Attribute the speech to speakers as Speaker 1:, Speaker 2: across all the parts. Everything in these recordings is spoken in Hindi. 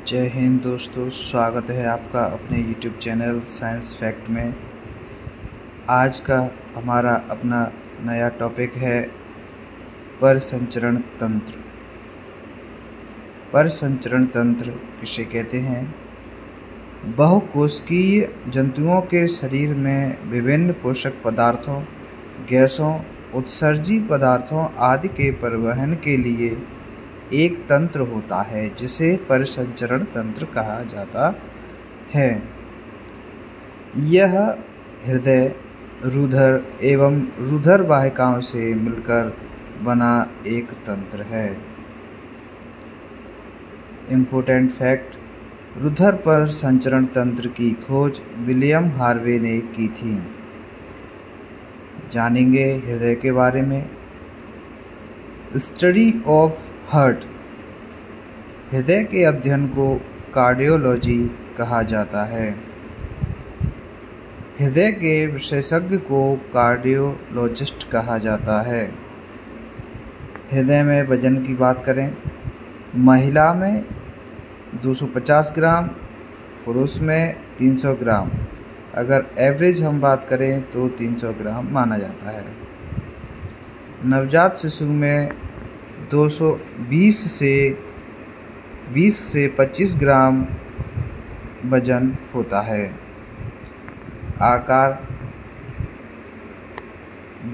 Speaker 1: जय हिंद दोस्तों, स्वागत है आपका अपने YouTube चैनल साइंस फैक्ट में। आज का हमारा अपना नया टॉपिक है परिसंचरण तंत्र। परिसंचरण तंत्र किसे कहते हैं? बहुकोशिकीय जंतुओं के शरीर में विभिन्न पोषक पदार्थों, गैसों, उत्सर्जी पदार्थों आदि के परिवहन के लिए एक तंत्र होता है जिसे परिसंचरण तंत्र कहा जाता है। यह हृदय, रुधिर एवं रुधिर वाहिकाओं से मिलकर बना एक तंत्र है। इम्पोर्टेंट फैक्ट: रुधिर परिसंचरण तंत्र की खोज विलियम हार्वे ने की थी। जानेंगे हृदय के बारे में। स्टडी ऑफ हार्ट: हृदय के अध्ययन को कार्डियोलॉजी कहा जाता है। हृदय के विशेषज्ञ को कार्डियोलॉजिस्ट कहा जाता है। हृदय में वजन की बात करें, महिला में 250 ग्राम, पुरुष में 300 ग्राम। अगर एवरेज हम बात करें तो 300 ग्राम माना जाता है। नवजात शिशु में 220 से 25 ग्राम वजन होता है। आकार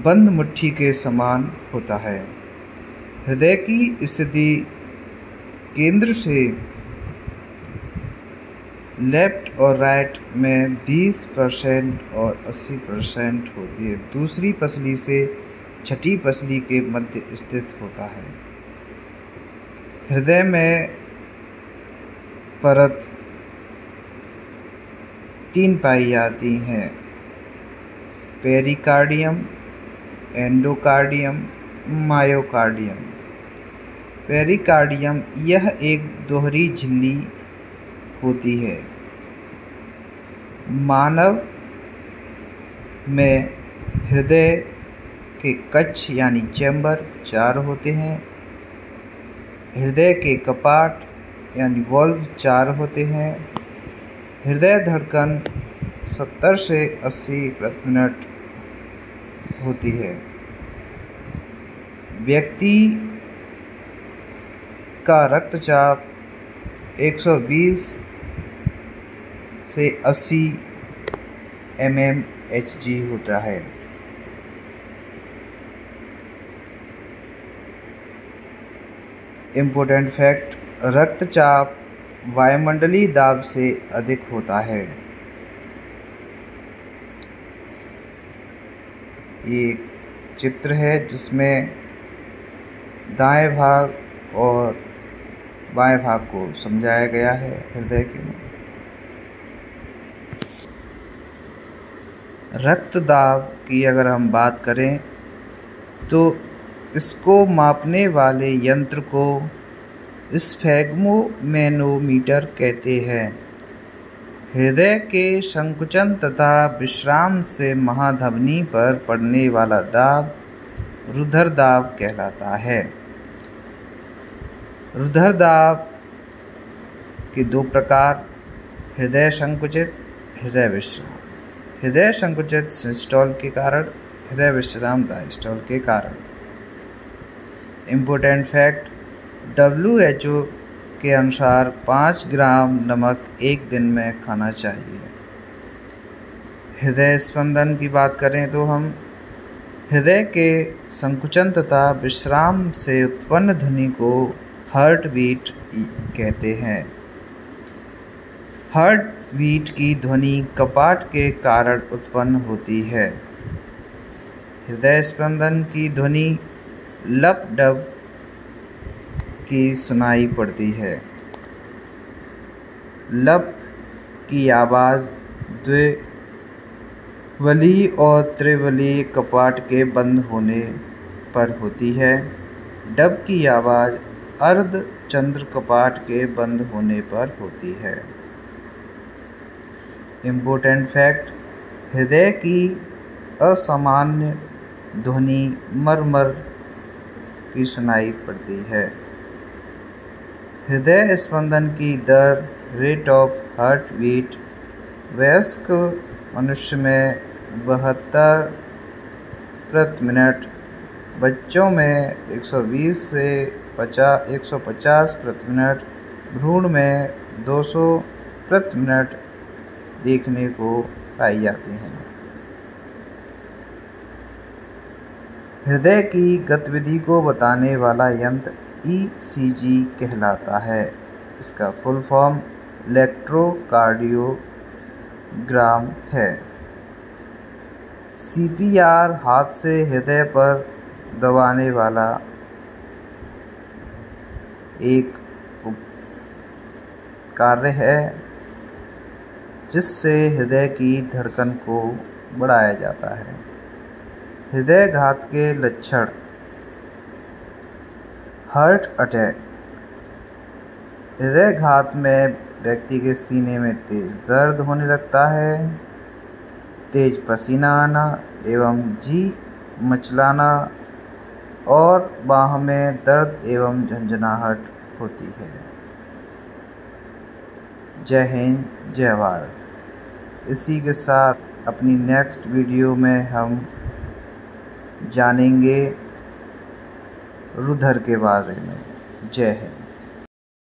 Speaker 1: बंद मुट्ठी के समान होता है। हृदय की स्थिति केंद्र से लेफ्ट और राइट में 20% और 80% होती है। दूसरी पसली से छठी पसली के मध्य स्थित होता है। हृदय में परत 3 पाई जाती हैं: पेरिकार्डियम, एंडोकार्डियम, मायोकार्डियम। पेरिकार्डियम यह एक दोहरी झिल्ली होती है। मानव में हृदय के कक्ष यानी चैम्बर 4 होते हैं। हृदय के कपाट यानी वॉल्व 4 होते हैं। हृदय धड़कन 70 से 80 प्रति मिनट होती है। व्यक्ति का रक्तचाप 120 से 80 mmHg होता है। इम्पोर्टेंट फैक्ट: रक्तचाप वायुमंडलीय दाब से अधिक होता है। ये चित्र है जिसमें दाएं भाग और बाएं भाग को समझाया गया है हृदय के। रक्त दाब की अगर हम बात करें तो इसको मापने वाले यंत्र को स्फैग्मोमैनोमीटर कहते हैं। हृदय के संकुचन तथा विश्राम से महाधमनी पर पड़ने वाला दाब रुधिर दाब कहलाता है। रुधिर दाब के 2 प्रकार: हृदय संकुचित, हृदय विश्राम। हृदय संकुचित सिस्टोल के कारण, हृदय विश्राम डायस्टोल के कारण। इम्पोर्टेंट फैक्ट: WHO के अनुसार 5 ग्राम नमक एक दिन में खाना चाहिए। हृदय स्पंदन की बात करें तो हम हृदय के संकुचन तथा विश्राम से उत्पन्न ध्वनि को हार्ट बीट कहते हैं। हार्ट बीट की ध्वनि कपाट के कारण उत्पन्न होती है। हृदय स्पंदन की ध्वनि लप डब की सुनाई पड़ती है। लप की आवाज़ द्विवलीय और त्रिवलीय कपाट के बंद होने पर होती है। डब की आवाज़ अर्धचंद्र कपाट के बंद होने पर होती है। इम्पोर्टेंट फैक्ट: हृदय की असामान्य ध्वनि मर की सुनाई पड़ती है। हृदय स्पंदन की दर, रेट ऑफ हार्ट बीट, वयस्क मनुष्य में 72 प्रति मिनट, बच्चों में 120 से 150 प्रति मिनट, भ्रूण में 200 प्रति मिनट देखने को पाई जाती हैं। हृदय की गतिविधि को बताने वाला यंत्र ईसीजी कहलाता है। इसका फुल फॉर्म इलेक्ट्रोकार्डियोग्राम है। सीपीआर हाथ से हृदय पर दबाने वाला एक कार्य है जिससे हृदय की धड़कन को बढ़ाया जाता है। हृदयघात के लक्षण: हार्ट अटैक। हृदयघात में व्यक्ति के सीने में तेज दर्द होने लगता है, तेज पसीना आना एवं जी मचलाना और बाह में दर्द एवं झंझनाहट होती है। जय हिंद, जय भारत। इसी के साथ अपनी नेक्स्ट वीडियो में हम जानेंगे रुधिर के बारे में। जय हिंद।